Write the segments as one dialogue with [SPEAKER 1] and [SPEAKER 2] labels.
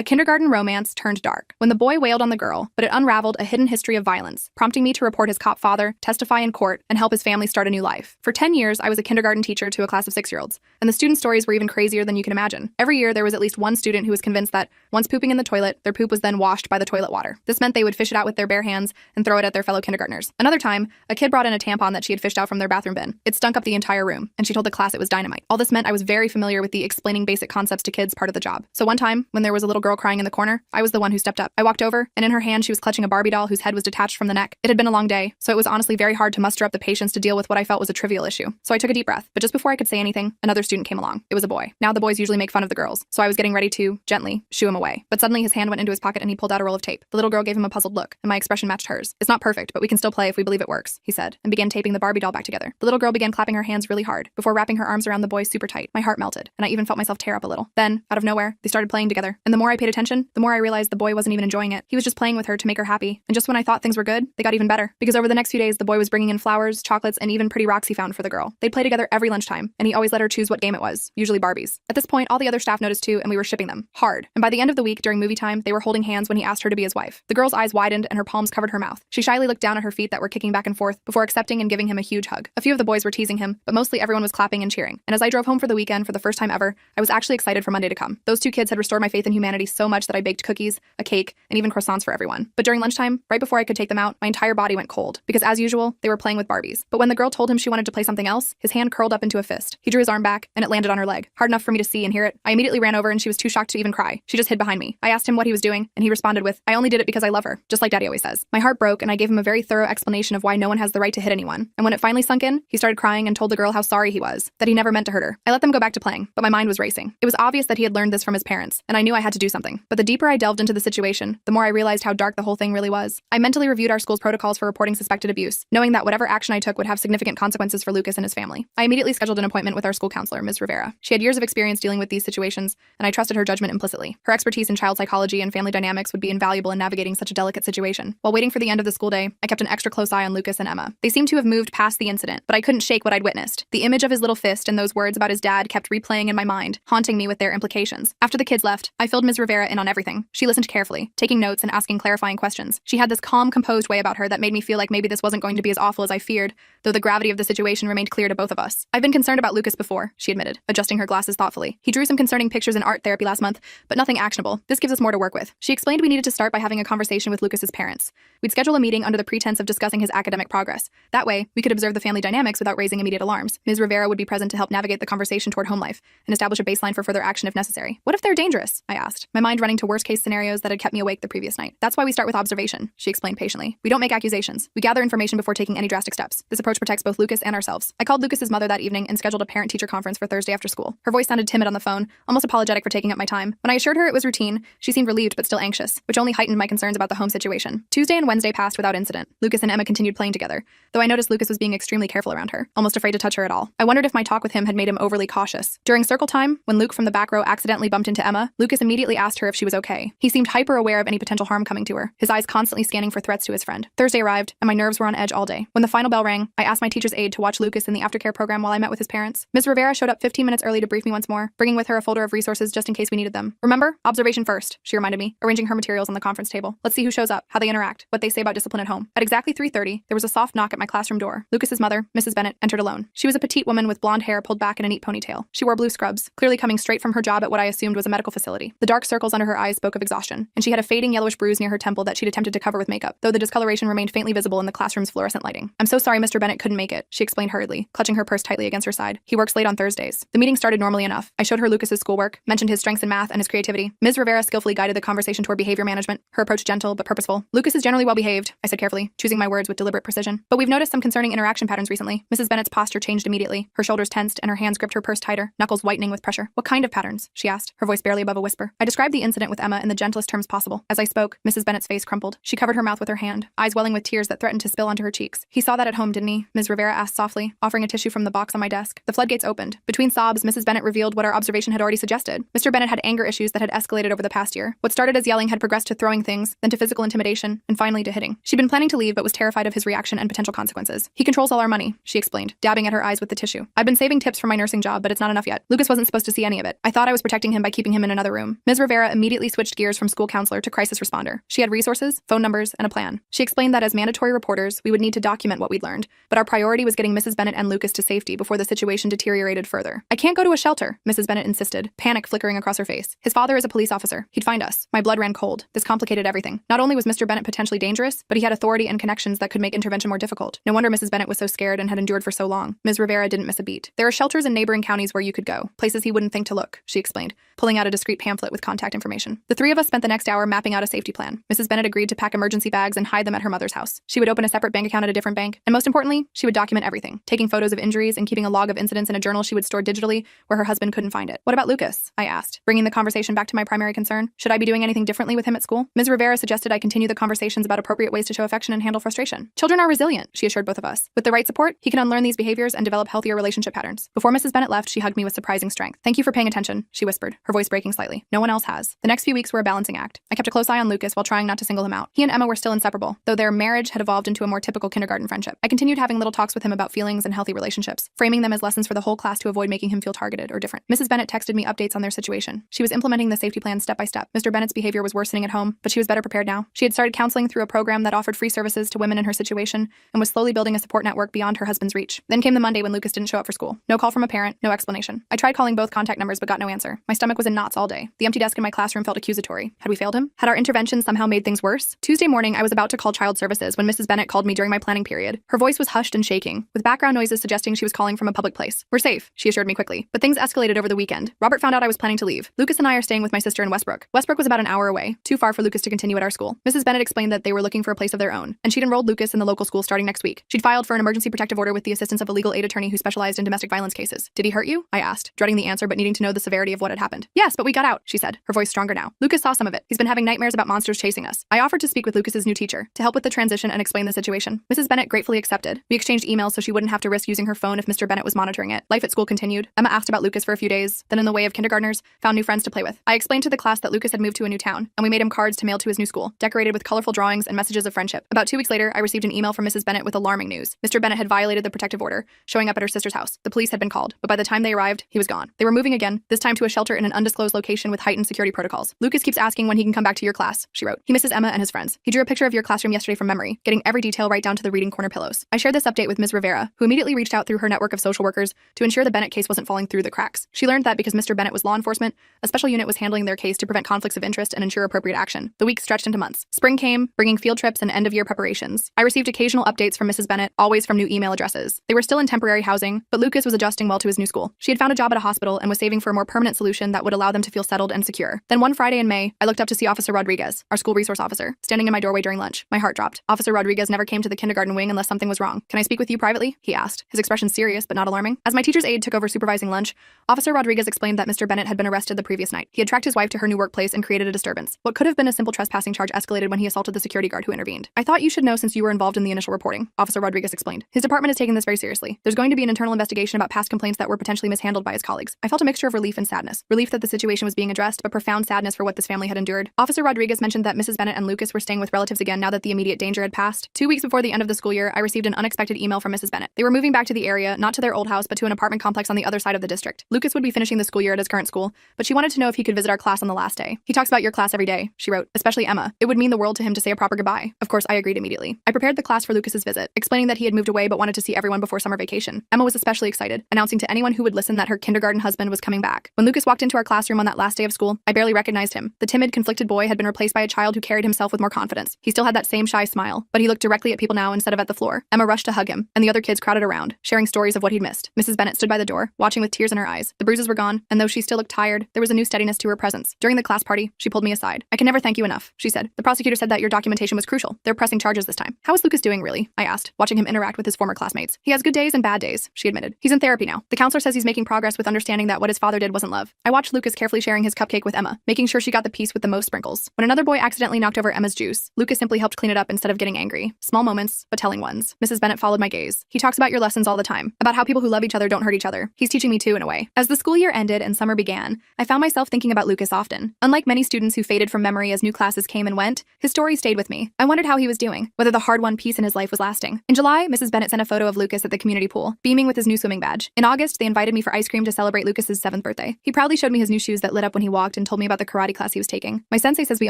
[SPEAKER 1] A kindergarten romance turned dark when the boy wailed on the girl, but it unraveled a hidden history of violence, prompting me to report his cop father, testify in court, and help his family start a new life. For 10 years, I was a kindergarten teacher to a class of 6-year-olds, and the student stories were even crazier than you can imagine. Every year, there was at least one student who was convinced that, once pooping in the toilet, their poop was then washed by the toilet water. This meant they would fish it out with their bare hands and throw it at their fellow kindergartners. Another time, a kid brought in a tampon that she had fished out from their bathroom bin. It stunk up the entire room, and she told the class it was dynamite. All this meant I was very familiar with the explaining basic concepts to kids part of the job. So one time, when there was a little girl crying in the corner, I was the one who stepped up. I walked over, and in her hand she was clutching a Barbie doll whose head was detached from the neck. It had been a long day, so it was honestly very hard to muster up the patience to deal with what I felt was a trivial issue. So I took a deep breath, but just before I could say anything, another student came along. It was a boy. Now the boys usually make fun of the girls, so I was getting ready to, gently, shoo him away. But suddenly his hand went into his pocket and he pulled out a roll of tape. The little girl gave him a puzzled look, and my expression matched hers. "It's not perfect, but we can still play if we believe it works," he said, and began taping the Barbie doll back together. The little girl began clapping her hands really hard, before wrapping her arms around the boy super tight. My heart melted, and I even felt myself tear up a little. Then, out of nowhere, they started playing together, and the more I paid attention, the more I realized the boy wasn't even enjoying it. He was just playing with her to make her happy, and just when I thought things were good, they got even better. Because over the next few days, the boy was bringing in flowers, chocolates, and even pretty rocks he found for the girl. They'd play together every lunchtime, and he always let her choose what game it was, usually Barbies. At this point, all the other staff noticed too, and we were shipping them. Hard. And by the end of the week, during movie time, they were holding hands when he asked her to be his wife. The girl's eyes widened, and her palms covered her mouth. She shyly looked down at her feet that were kicking back and forth, before accepting and giving him a huge hug. A few of the boys were teasing him, but mostly everyone was clapping and cheering. And as I drove home for the weekend for the first time ever, I was actually excited for Monday to come. Those two kids had restored my faith in humanity so much that I baked cookies, a cake, and even croissants for everyone. But during lunchtime, right before I could take them out, my entire body went cold, because as usual, they were playing with Barbies. But when the girl told him she wanted to play something else, his hand curled up into a fist. He drew his arm back, and it landed on her leg, hard enough for me to see and hear it. I immediately ran over, and she was too shocked to even cry. She just hid behind me. I asked him what he was doing, and he responded with, "I only did it because I love her," just like Daddy always says. My heart broke, and I gave him a very thorough explanation of why no one has the right to hit anyone. And when it finally sunk in, he started crying and told the girl how sorry he was, that he never meant to hurt her. I let them go back to playing, but my mind was racing. It was obvious that he had learned this from his parents, and I knew I had to do something. But the deeper I delved into the situation, the more I realized how dark the whole thing really was. I mentally reviewed our school's protocols for reporting suspected abuse, knowing that whatever action I took would have significant consequences for Lucas and his family. I immediately scheduled an appointment with our school counselor, Ms. Rivera. She had years of experience dealing with these situations, and I trusted her judgment implicitly. Her expertise in child psychology and family dynamics would be invaluable in navigating such a delicate situation. While waiting for the end of the school day, I kept an extra close eye on Lucas and Emma. They seemed to have moved past the incident, but I couldn't shake what I'd witnessed. The image of his little fist and those words about his dad kept replaying in my mind, haunting me with their implications. After the kids left, I filled Ms. Rivera in on everything. She listened carefully, taking notes and asking clarifying questions. She had this calm, composed way about her that made me feel like maybe this wasn't going to be as awful as I feared, though the gravity of the situation remained clear to both of us. "I've been concerned about Lucas before," she admitted, adjusting her glasses thoughtfully. "He drew some concerning pictures in art therapy last month, but nothing actionable. This gives us more to work with." She explained we needed to start by having a conversation with Lucas's parents. We'd schedule a meeting under the pretense of discussing his academic progress. That way, we could observe the family dynamics without raising immediate alarms. Ms. Rivera would be present to help navigate the conversation toward home life and establish a baseline for further action if necessary. "What if they're dangerous?" I asked, my mind running to worst-case scenarios that had kept me awake the previous night. "That's why we start with observation," she explained patiently. "We don't make accusations. We gather information before taking any drastic steps. This approach protects both Lucas and ourselves." I called Lucas's mother that evening and scheduled a parent-teacher conference for Thursday after school. Her voice sounded timid on the phone, almost apologetic for taking up my time. When I assured her it was routine, she seemed relieved but still anxious, which only heightened my concerns about the home situation. Tuesday and Wednesday passed without incident. Lucas and Emma continued playing together, though I noticed Lucas was being extremely careful around her, almost afraid to touch her at all. I wondered if my talk with him had made him overly cautious. During circle time, when Luke from the back row accidentally bumped into Emma, Lucas immediately asked her if she was okay. He seemed hyper-aware of any potential harm coming to her, his eyes constantly scanning for threats to his friend. Thursday arrived, and my nerves were on edge all day. When the final bell rang, I asked my teacher's aide to watch Lucas in the aftercare program while I met with his parents. Ms. Rivera showed up 15 minutes early to brief me once more, bringing with her a folder of resources just in case we needed them. "Remember? Observation first," she reminded me, arranging her materials on the conference table. "Let's see who shows up, how they interact, what they say about discipline at home." At exactly 3:30, there was a soft knock at my classroom door. Lucas's mother, Mrs. Bennett, entered alone. She was a petite woman with blonde hair pulled back in a neat ponytail. She wore blue scrubs, clearly coming straight from her job at what I assumed was a medical facility. The dark circles under her eyes spoke of exhaustion, and she had a fading yellowish bruise near her temple that she'd attempted to cover with makeup, though the discoloration remained faintly visible in the classroom's fluorescent lighting. "I'm so sorry Mr. Bennett couldn't make it," she explained hurriedly, clutching her purse tightly against her side. "He works late on Thursdays." The meeting started normally enough. I showed her Lucas's schoolwork, mentioned his strengths in math and his creativity. Ms. Rivera skillfully guided the conversation toward behavior management, her approach gentle but purposeful. "Lucas is generally well behaved," I said carefully, choosing my words with deliberate precision. "But we've noticed some concerning interaction patterns recently." Mrs. Bennett's posture changed immediately. Her shoulders tensed and her hands gripped her purse tighter, knuckles whitening with pressure. "What kind of patterns?" she asked, her voice barely above a whisper. I described the incident with Emma in the gentlest terms possible. As I spoke, Mrs. Bennett's face crumpled. She covered her mouth with her hand, eyes welling with tears that threatened to spill onto her cheeks. "He saw that at home, didn't he?" Ms. Rivera asked softly, offering a tissue from the box on my desk. The floodgates opened. Between sobs, Mrs. Bennett revealed what our observation had already suggested. Mr. Bennett had anger issues that had escalated over the past year. What started as yelling had progressed to throwing things, then to physical intimidation, and finally to hitting. She'd been planning to leave but was terrified of his reaction and potential consequences. "He controls all our money," she explained, dabbing at her eyes with the tissue. "I've been saving tips for my nursing job, but it's not enough yet. Lucas wasn't supposed to see any of it. I thought I was protecting him by keeping him in another room." Ms. Rivera Rivera immediately switched gears from school counselor to crisis responder. She had resources, phone numbers, and a plan. She explained that as mandatory reporters, we would need to document what we'd learned, but our priority was getting Mrs. Bennett and Lucas to safety before the situation deteriorated further. I can't go to a shelter, Mrs. Bennett insisted, panic flickering across her face. His father is a police officer. He'd find us. My blood ran cold. This complicated everything. Not only was Mr. Bennett potentially dangerous, but he had authority and connections that could make intervention more difficult. No wonder Mrs. Bennett was so scared and had endured for so long. Ms. Rivera didn't miss a beat. There are shelters in neighboring counties where you could go, places he wouldn't think to look, she explained, pulling out a discreet pamphlet with contact information. The three of us spent the next hour mapping out a safety plan. Mrs. Bennett agreed to pack emergency bags and hide them at her mother's house. She would open a separate bank account at a different bank, and most importantly, she would document everything, taking photos of injuries and keeping a log of incidents in a journal she would store digitally where her husband couldn't find it. What about Lucas? I asked, bringing the conversation back to my primary concern. Should I be doing anything differently with him at school? Ms. Rivera suggested I continue the conversations about appropriate ways to show affection and handle frustration. Children are resilient, she assured both of us. With the right support, he can unlearn these behaviors and develop healthier relationship patterns. Before Mrs. Bennett left, she hugged me with surprising strength. Thank you for paying attention, she whispered, her voice breaking slightly. No one else has. The next few weeks were a balancing act. I kept a close eye on Lucas while trying not to single him out. He and Emma were still inseparable, though their marriage had evolved into a more typical kindergarten friendship. I continued having little talks with him about feelings and healthy relationships, framing them as lessons for the whole class to avoid making him feel targeted or different. Mrs. Bennett texted me updates on their situation. She was implementing the safety plan step by step. Mr. Bennett's behavior was worsening at home, but she was better prepared now. She had started counseling through a program that offered free services to women in her situation and was slowly building a support network beyond her husband's reach. Then came the Monday when Lucas didn't show up for school. No call from a parent, no explanation. I tried calling both contact numbers but got no answer. My stomach was in knots all day. The empty desk in my classroom felt accusatory. Had we failed him? Had our intervention somehow made things worse? Tuesday morning, I was about to call child services when Mrs. Bennett called me during my planning period. Her voice was hushed and shaking, with background noises suggesting she was calling from a public place. We're safe, she assured me quickly. But things escalated over the weekend. Robert found out I was planning to leave. Lucas and I are staying with my sister in Westbrook. Westbrook was about an hour away, too far for Lucas to continue at our school. Mrs. Bennett explained that they were looking for a place of their own, and she'd enrolled Lucas in the local school starting next week. She'd filed for an emergency protective order with the assistance of a legal aid attorney who specialized in domestic violence cases. Did he hurt you? I asked, dreading the answer but needing to know the severity of what had happened. Yes, but we got out, she said, her voice stronger now. Lucas saw some of it. He's been having nightmares about monsters chasing us. I offered to speak with Lucas's new teacher to help with the transition and explain the situation. Mrs. Bennett gratefully accepted. We exchanged emails so she wouldn't have to risk using her phone if Mr. Bennett was monitoring it. Life at school continued. Emma asked about Lucas for a few days, then in the way of kindergartners, found new friends to play with. I explained to the class that Lucas had moved to a new town, and we made him cards to mail to his new school, decorated with colorful drawings and messages of friendship. About 2 weeks later, I received an email from Mrs. Bennett with alarming news. Mr. Bennett had violated the protective order, showing up at her sister's house. The police had been called, but by the time they arrived, he was gone. They were moving again, this time to a shelter in an undisclosed location with heightened security protocols. Lucas keeps asking when he can come back to your class, she wrote. He misses Emma and his friends. He drew a picture of your classroom yesterday from memory, getting every detail right down to the reading corner pillows. I shared this update with Ms. Rivera, who immediately reached out through her network of social workers to ensure the Bennett case wasn't falling through the cracks. She learned that because Mr. Bennett was law enforcement, a special unit was handling their case to prevent conflicts of interest and ensure appropriate action. The weeks stretched into months. Spring came, bringing field trips and end-of-year preparations. I received occasional updates from Mrs. Bennett, always from new email addresses. They were still in temporary housing, but Lucas was adjusting well to his new school. She had found a job at a hospital and was saving for a more permanent solution that would allow them to feel settled and secure. Then one Friday in May, I looked up to see Officer Rodriguez, our school resource officer, standing in my doorway during lunch. My heart dropped. Officer Rodriguez never came to the kindergarten wing unless something was wrong. Can I speak with you privately? He asked, his expression serious but not alarming. As my teacher's aide took over supervising lunch, Officer Rodriguez explained that Mr. Bennett had been arrested the previous night. He had tracked his wife to her new workplace and created a disturbance. What could have been a simple trespassing charge escalated when he assaulted the security guard who intervened. I thought you should know since you were involved in the initial reporting, Officer Rodriguez explained. His department is taking this very seriously. There's going to be an internal investigation about past complaints that were potentially mishandled by his colleagues. I felt a mixture of relief and sadness. Relief that the situation was being addressed, but profound sadness for what this family had endured. Officer Rodriguez mentioned that Mrs. Bennett and Lucas were staying with relatives again now that the immediate danger had passed. 2 weeks before the end of the school year, I received an unexpected email from Mrs. Bennett. They were moving back to the area, not to their old house, but to an apartment complex on the other side of the district. Lucas would be finishing the school year at his current school, but she wanted to know if he could visit our class on the last day. He talks about your class every day, she wrote, especially Emma. It would mean the world to him to say a proper goodbye. Of course, I agreed immediately. I prepared the class for Lucas's visit, explaining that he had moved away but wanted to see everyone before summer vacation. Emma was especially excited, announcing to anyone who would listen that her kindergarten husband was coming back. When Lucas walked into our classroom on that last day of school, I barely recognized him. The timid, conflicted boy had been replaced by a child who carried himself with more confidence. He still had that same shy smile, but he looked directly at people now instead of at the floor. Emma rushed to hug him, and the other kids crowded around, sharing stories of what he'd missed. Mrs. Bennett stood by the door, watching with tears in her eyes. The bruises were gone, and though she still looked tired, there was a new steadiness to her presence. During the class party, she pulled me aside. I can never thank you enough, she said. The prosecutor said that your documentation was crucial. They're pressing charges this time. How is Lucas doing, really? I asked, watching him interact with his former classmates. He has good days and bad days, she admitted. He's in therapy now. The counselor says he's making progress with understanding that what his father did wasn't love. I watched Lucas carefully sharing his cupcake with Emma, making sure she got the piece with the most sprinkles. When another boy accidentally knocked over Emma's juice, Lucas simply helped clean it up instead of getting angry. Small moments, but telling ones. Mrs. Bennett followed my gaze. He talks about your lessons all the time, about how people who love each other don't hurt each other. He's teaching me too, in a way. As the school year ended and summer began, I found myself thinking about Lucas often. Unlike many students who faded from memory as new classes came and went, his story stayed with me. I wondered how he was doing, whether the hard-won peace in his life was lasting. In July, Mrs. Bennett sent a photo of Lucas at the community pool, beaming with his new swimming badge. In August, they invited me for ice cream to celebrate Lucas's 7th birthday. He proudly showed me his new shoes that lit up when he walked talked and told me about the karate class he was taking. My sensei says we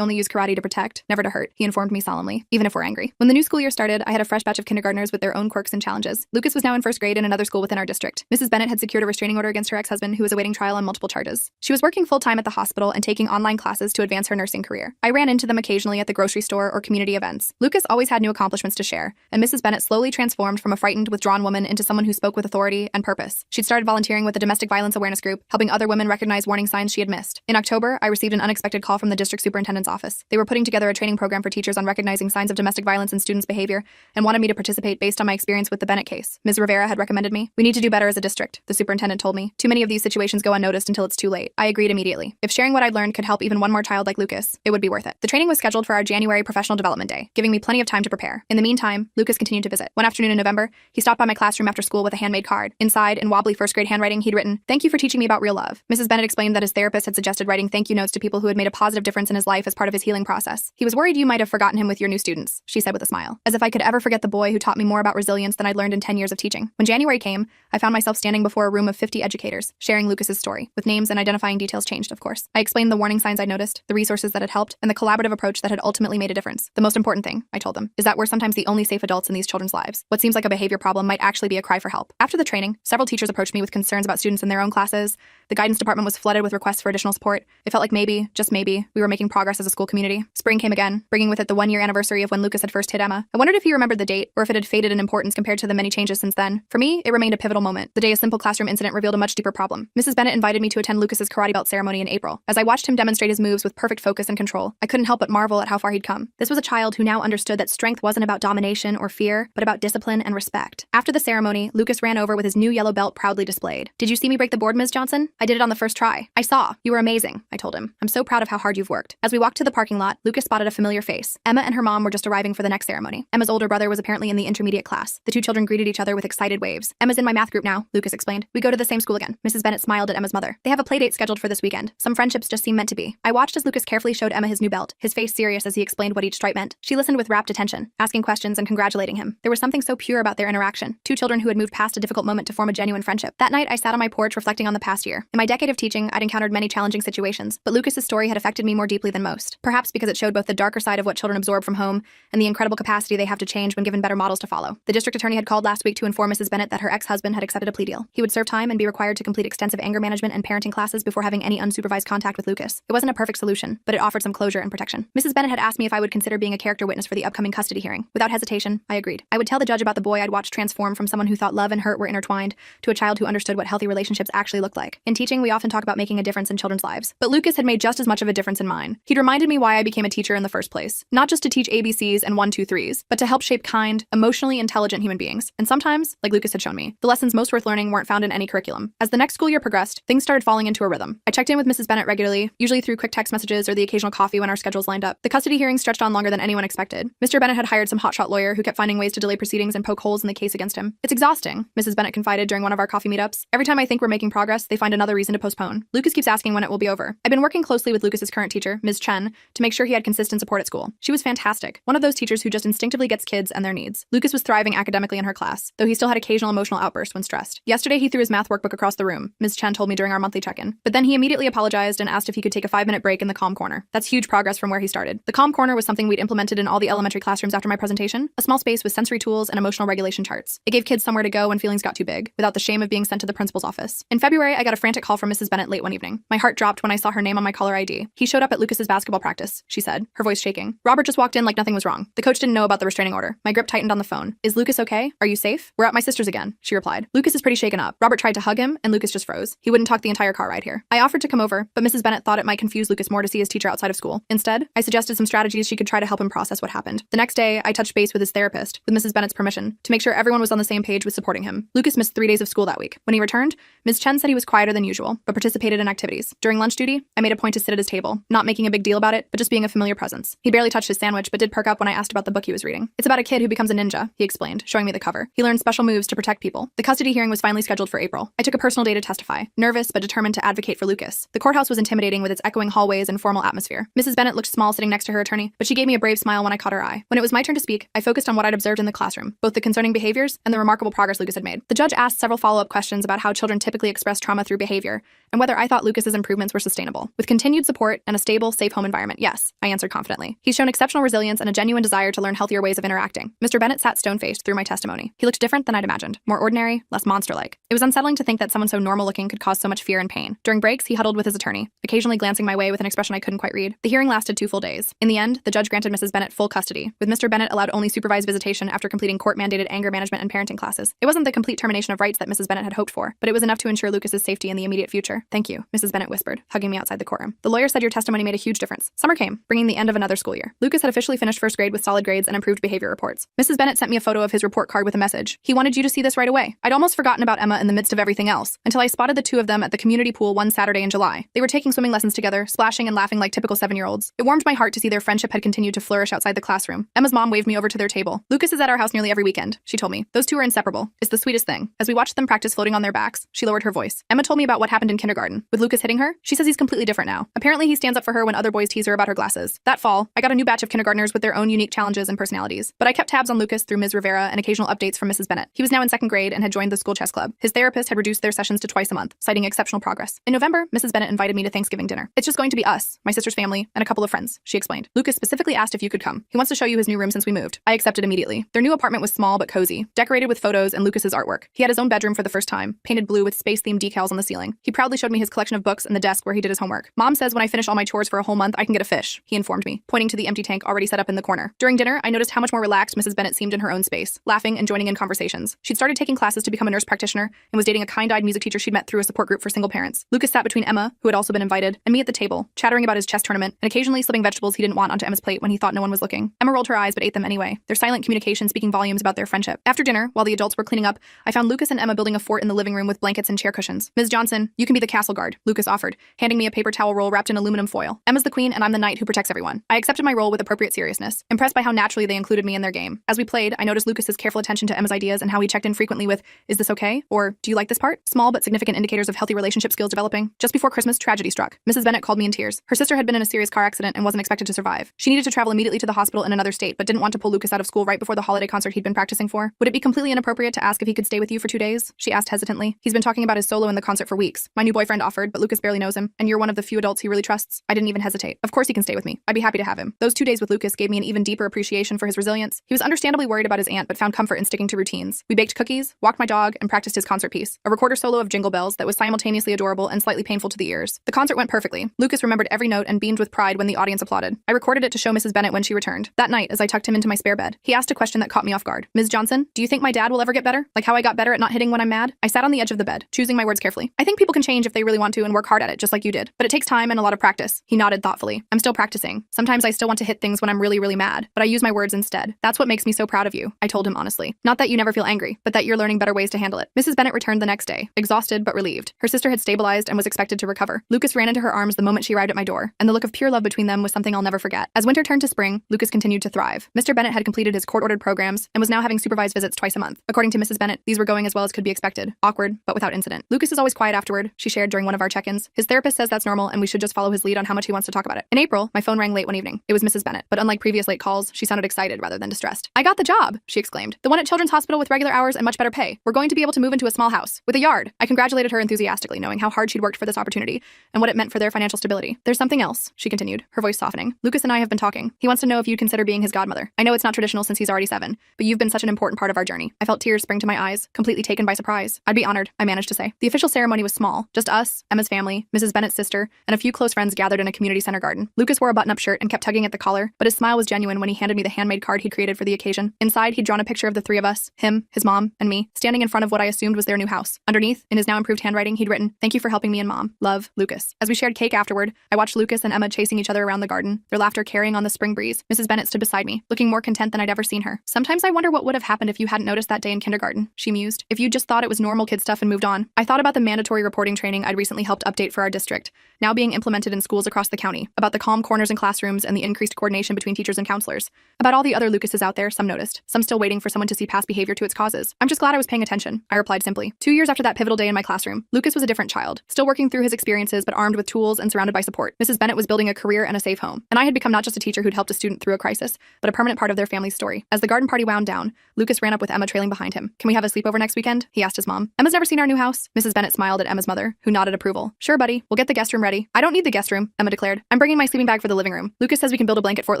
[SPEAKER 1] only use karate to protect, never to hurt, he informed me solemnly, even if we're angry. When the new school year started, I had a fresh batch of kindergartners with their own quirks and challenges. Lucas was now in first grade in another school within our district. Mrs. Bennett had secured a restraining order against her ex-husband who was awaiting trial on multiple charges. She was working full-time at the hospital and taking online classes to advance her nursing career. I ran into them occasionally at the grocery store or community events. Lucas always had new accomplishments to share, and Mrs. Bennett slowly transformed from a frightened, withdrawn woman into someone who spoke with authority and purpose. She'd started volunteering with a domestic violence awareness group, helping other women recognize warning signs she had missed. In October, I received an unexpected call from the district superintendent's office. They were putting together a training program for teachers on recognizing signs of domestic violence in students' behavior and wanted me to participate based on my experience with the Bennett case. Ms. Rivera had recommended me. We need to do better as a district, the superintendent told me. Too many of these situations go unnoticed until it's too late. I agreed immediately. If sharing what I'd learned could help even one more child like Lucas, it would be worth it. The training was scheduled for our January professional development day, giving me plenty of time to prepare. In the meantime, Lucas continued to visit. One afternoon in November, he stopped by my classroom after school with a handmade card. Inside, in wobbly first grade handwriting, he'd written, "Thank you for teaching me about real love." Mrs. Bennett explained that his therapist had suggested writing thank you notes to people who had made a positive difference in his life as part of his healing process. "He was worried you might have forgotten him with your new students," she said with a smile. As if I could ever forget the boy who taught me more about resilience than I'd learned in 10 years of teaching. When January came, I found myself standing before a room of 50 educators, sharing Lucas's story, with names and identifying details changed, of course. I explained the warning signs I'd noticed, the resources that had helped, and the collaborative approach that had ultimately made a difference. The most important thing, I told them, is that we're sometimes the only safe adults in these children's lives. What seems like a behavior problem might actually be a cry for help. After the training, several teachers approached me with concerns about students in their own classes. The guidance department was flooded with requests for additional support. It felt like maybe, just maybe, we were making progress as a school community. Spring came again, bringing with it the 1-year anniversary of when Lucas had first hit Emma. I wondered if he remembered the date, or if it had faded in importance compared to the many changes since then. For me, it remained a pivotal moment. The day a simple classroom incident revealed a much deeper problem. Mrs. Bennett invited me to attend Lucas's karate belt ceremony in April. As I watched him demonstrate his moves with perfect focus and control, I couldn't help but marvel at how far he'd come. This was a child who now understood that strength wasn't about domination or fear, but about discipline and respect. After the ceremony, Lucas ran over with his new yellow belt proudly displayed. "Did you see me break the board, Ms. Johnson? I did it on the first try." "I saw. You were amazing," I told him. "I'm so proud of how hard you've worked." As we walked to the parking lot, Lucas spotted a familiar face. Emma and her mom were just arriving for the next ceremony. Emma's older brother was apparently in the intermediate class. The two children greeted each other with excited waves. "Emma's in my math group now," Lucas explained. "We go to the same school again." Mrs. Bennett smiled at Emma's mother. "They have a play date scheduled for this weekend. Some friendships just seem meant to be." I watched as Lucas carefully showed Emma his new belt, his face serious as he explained what each stripe meant. She listened with rapt attention, asking questions and congratulating him. There was something so pure about their interaction. Two children who had moved past a difficult moment to form a genuine friendship. That night, I sat on my porch reflecting on the past year. In my decade of teaching, I'd encountered many challenging situations, but Lucas's story had affected me more deeply than most. Perhaps because it showed both the darker side of what children absorb from home and the incredible capacity they have to change when given better models to follow. The district attorney had called last week to inform Mrs. Bennett that her ex-husband had accepted a plea deal. He would serve time and be required to complete extensive anger management and parenting classes before having any unsupervised contact with Lucas. It wasn't a perfect solution, but it offered some closure and protection. Mrs. Bennett had asked me if I would consider being a character witness for the upcoming custody hearing. Without hesitation, I agreed. I would tell the judge about the boy I'd watched transform from someone who thought love and hurt were intertwined to a child who understood what healthy relationships actually looked like. In teaching, we often talk about making a difference in children's lives, but Lucas had made just as much of a difference in mine. He'd reminded me why I became a teacher in the first place. Not just to teach ABCs and 1, 2, 3s, but to help shape kind, emotionally intelligent human beings. And sometimes, like Lucas had shown me, the lessons most worth learning weren't found in any curriculum. As the next school year progressed, things started falling into a rhythm. I checked in with Mrs. Bennett regularly, usually through quick text messages or the occasional coffee when our schedules lined up. The custody hearing stretched on longer than anyone expected. Mr. Bennett had hired some hotshot lawyer who kept finding ways to delay proceedings and poke holes in the case against him. "It's exhausting," Mrs. Bennett confided during one of our coffee meetups. "Every time I think we're making progress, they find another reason to postpone. Lucas keeps asking when it will be over." I've been working closely with Lucas's current teacher, Ms. Chen, to make sure he had consistent support at school. She was fantastic, one of those teachers who just instinctively gets kids and their needs. Lucas was thriving academically in her class, though he still had occasional emotional outbursts when stressed. Yesterday, he threw his math workbook across the room, Ms. Chen told me during our monthly check-in. But then he immediately apologized and asked if he could take a 5-minute break in the calm corner. That's huge progress from where he started. The calm corner was something we'd implemented in all the elementary classrooms after my presentation, a small space with sensory tools and emotional regulation charts. It gave kids somewhere to go when feelings got too big, without the shame of being sent to the principal's office. In February, I got a frantic call from Mrs. Bennett late one evening. My heart dropped when I saw her name on my caller ID. "He showed up at Lucas's basketball practice," she said, her voice shaking. "Robert just walked in like nothing was wrong. The coach didn't know about the restraining order." My grip tightened on the phone. "Is Lucas okay? Are you safe?" "We're at my sister's again," she replied. "Lucas is pretty shaken up." Robert tried to hug him, and Lucas just froze. He wouldn't talk the entire car ride here. I offered to come over, but Mrs. Bennett thought it might confuse Lucas more to see his teacher outside of school. Instead, I suggested some strategies she could try to help him process what happened. The next day, I touched base with his therapist, with Mrs. Bennett's permission, to make sure everyone was on the same page with supporting him. Lucas missed 3 days of school that week. When he returned, Ms. Chen said he was quieter than usual, but participated in activities. During lunch duty, I made a point to sit at his table, not making a big deal about it, but just being a familiar presence. He barely touched his sandwich, but did perk up when I asked about the book he was reading. "It's about a kid who becomes a ninja," he explained, showing me the cover. "He learns special moves to protect people." The custody hearing was finally scheduled for April. I took a personal day to testify, nervous but determined to advocate for Lucas. The courthouse was intimidating with its echoing hallways and formal atmosphere. Mrs. Bennett looked small sitting next to her attorney, but she gave me a brave smile when I caught her eye. When it was my turn to speak, I focused on what I'd observed in the classroom, both the concerning behaviors and the remarkable progress Lucas had made. The judge asked several follow-up questions about how children typically express trauma through behavior, and whether I thought Lucas's improvements were sustainable. sustainable. With continued support and a stable, safe home environment, yes, I answered confidently. He's shown exceptional resilience and a genuine desire to learn healthier ways of interacting. Mr. Bennett sat stone-faced through my testimony. He looked different than I'd imagined, more ordinary, less monster-like. It was unsettling to think that someone so normal-looking could cause so much fear and pain. During breaks, he huddled with his attorney, occasionally glancing my way with an expression I couldn't quite read. The hearing lasted 2 full days. In the end, the judge granted Mrs. Bennett full custody, with Mr. Bennett allowed only supervised visitation after completing court-mandated anger management and parenting classes. It wasn't the complete termination of rights that Mrs. Bennett had hoped for, but it was enough to ensure Lucas's safety in the immediate future. Thank you, Mrs. Bennett whispered, hugging me outside the courtroom. The lawyer said your testimony made a huge difference. Summer came, bringing the end of another school year. Lucas had officially finished first grade with solid grades and improved behavior reports. Mrs. Bennett sent me a photo of his report card with a message. He wanted you to see this right away. I'd almost forgotten about Emma in the midst of everything else, until I spotted the two of them at the community pool one Saturday in July. They were taking swimming lessons together, splashing and laughing like typical 7-year-olds. It warmed my heart to see their friendship had continued to flourish outside the classroom. Emma's mom waved me over to their table. Lucas is at our house nearly every weekend, she told me. Those two are inseparable. It's the sweetest thing. As we watched them practice floating on their backs, she lowered her voice. Emma told me about what happened in kindergarten. With Lucas hitting her, she says he's completely different now. Apparently he stands up for her when other boys tease her about her glasses. That fall, I got a new batch of kindergartners with their own unique challenges and personalities. But I kept tabs on Lucas through Ms. Rivera and occasional updates from Mrs. Bennett. He was now in 2nd grade and had joined the school chess club. His therapist had reduced their sessions to twice a month, citing exceptional progress. In November, Mrs. Bennett invited me to Thanksgiving dinner. It's just going to be us, my sister's family, and a couple of friends, she explained. Lucas specifically asked if you could come. He wants to show you his new room since we moved. I accepted immediately. Their new apartment was small but cozy, decorated with photos and Lucas's artwork. He had his own bedroom for the first time, painted blue with space-themed decals on the ceiling. He proudly showed me his collection of books and the desk where he did his homework. Mom says when I finish all my chores for a whole month, I can get a fish, he informed me, pointing to the empty tank already set up in the corner. During dinner, I noticed how much more relaxed Mrs. Bennett seemed in her own space, laughing and joining in conversations. She'd started taking classes to become a nurse practitioner and was dating a kind-eyed music teacher she'd met through a support group for single parents. Lucas sat between Emma, who had also been invited, and me at the table, chattering about his chess tournament and occasionally slipping vegetables he didn't want onto Emma's plate when he thought no one was looking. Emma rolled her eyes but ate them anyway, their silent communication speaking volumes about their friendship. After dinner, while the adults were cleaning up, I found Lucas and Emma building a fort in the living room with blankets and chair cushions. Ms. Johnson, you can be the castle guard, Lucas offered, handing me a paper towel roll wrapped in aluminum foil. Emma's the queen and I'm the knight who protects everyone. I accepted my role with appropriate seriousness, impressed by how naturally they included me in their game. As we played, I noticed Lucas's careful attention to Emma's ideas and how he checked in frequently with, "Is this okay?" or "Do you like this part?" Small but significant indicators of healthy relationship skills developing. Just before Christmas, tragedy struck. Mrs. Bennett called me in tears. Her sister had been in a serious car accident and wasn't expected to survive. She needed to travel immediately to the hospital in another state, but didn't want to pull Lucas out of school right before the holiday concert he'd been practicing for. Would it be completely inappropriate to ask if he could stay with you for 2 days? She asked hesitantly. He's been talking about his solo in the concert for weeks. My new boyfriend offered, but Lucas barely knows him, and you're one of the few adults he really trusts. I didn't even hesitate. Of course he can stay with me. I'd be happy to have him. Those 2 days with Lucas gave me an even deeper appreciation for his resilience. He was understandably worried about his aunt, but found comfort in sticking to routines. We baked cookies, walked my dog, and practiced his concert piece, a recorder solo of Jingle Bells that was simultaneously adorable and slightly painful to the ears. The concert went perfectly. Lucas remembered every note and beamed with pride when the audience applauded. I recorded it to show Mrs. Bennett when she returned. That night, as I tucked him into my spare bed, he asked a question that caught me off guard. "Ms. Johnson, do you think my dad will ever get better? Like how I got better at not hitting when I'm mad?" I sat on the edge of the bed, choosing my words carefully. "I think people can change if they really want to and work hard at it, just like you did. But it takes time and a lot of practice." He nodded thoughtfully. "I'm still practicing. Sometimes I still want to hit things when I'm really, really mad, but I use my words instead. That's what makes me so proud of you," I told him honestly. "Not that you never feel angry, but that you're learning better ways to handle it." Mrs. Bennett returned the next day, exhausted but relieved. Her sister had stabilized and was expected to recover. Lucas ran into her arms the moment she arrived at my door, and the look of pure love between them was something I'll never forget. As winter turned to spring, Lucas continued to thrive. Mr. Bennett had completed his court-ordered programs and was now having supervised visits twice a month. According to Mrs. Bennett, these were going as well as could be expected. Awkward, but without incident. Lucas is always quiet afterward, she shared during one of our check-ins. His therapist says that's normal and we should just follow his lead on how much he wants to talk about it. In April, my phone rang late one evening. It was Mrs. Bennett, but unlike previous late calls, she sounded excited rather than distressed. "I got the job," she exclaimed. "The one at Children's Hospital with regular hours and much better pay. We're going to be able to move into a small house with a yard." I congratulated her enthusiastically, knowing how hard she'd worked for this opportunity and what it meant for their financial stability. "There's something else," she continued, her voice softening. "Lucas and I have been talking. He wants to know if you'd consider being his godmother. I know it's not traditional since he's already 7, but you've been such an important part of our journey." I felt tears spring to my eyes, completely taken by surprise. "I'd be honored," I managed to say. The official ceremony was small, just us, Emma's family, Mrs. Bennett's sister, and a few close friends gathered in a community center garden. Lucas wore a button-up shirt and kept tugging at the collar, but his smile was genuine when he handed me the handmade card he'd created for the occasion. Inside, he'd drawn a picture of the 3 of us, him, his mom, and me, standing in front of what I assumed was their new house. Underneath, in his now improved handwriting, he'd written, "Thank you for helping me and Mom. Love, Lucas." As we shared cake afterward, I watched Lucas and Emma chasing each other around the garden, their laughter carrying on the spring breeze. Mrs. Bennett stood beside me, looking more content than I'd ever seen her. "Sometimes I wonder what would have happened if you hadn't noticed that day in kindergarten," she mused. "If you just thought it was normal kid stuff and moved on." I thought about the mandatory reporting training I'd recently helped update for our district, now being implemented in schools across the county, about the calm corners in classrooms and the increased coordination between teachers and counselors. About all the other Lucases out there, some noticed, some still waiting for someone to see past behavior to its causes. "I'm just glad I was paying attention," I replied simply. 2 years after that pivotal day in my classroom, Lucas was a different child, still working through his experiences but armed with tools and surrounded by support. Mrs. Bennett was building a career and a safe home, and I had become not just a teacher who'd helped a student through a crisis, but a permanent part of their family's story. As the garden party wound down, Lucas ran up with Emma trailing behind him. "Can we have a sleepover next weekend?" he asked his mom. "Emma's never seen our new house." Mrs. Bennett smiled at Emma's mother, who nodded approval. "Sure, buddy, we'll get get the guest room ready. I don't need the guest room, Emma declared. I'm bringing my sleeping bag for the living room. Lucas says we can build a blanket fort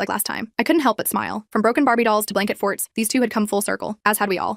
[SPEAKER 1] like last time. I couldn't help but smile. From broken Barbie dolls to blanket forts, these two had come full circle, as had we all.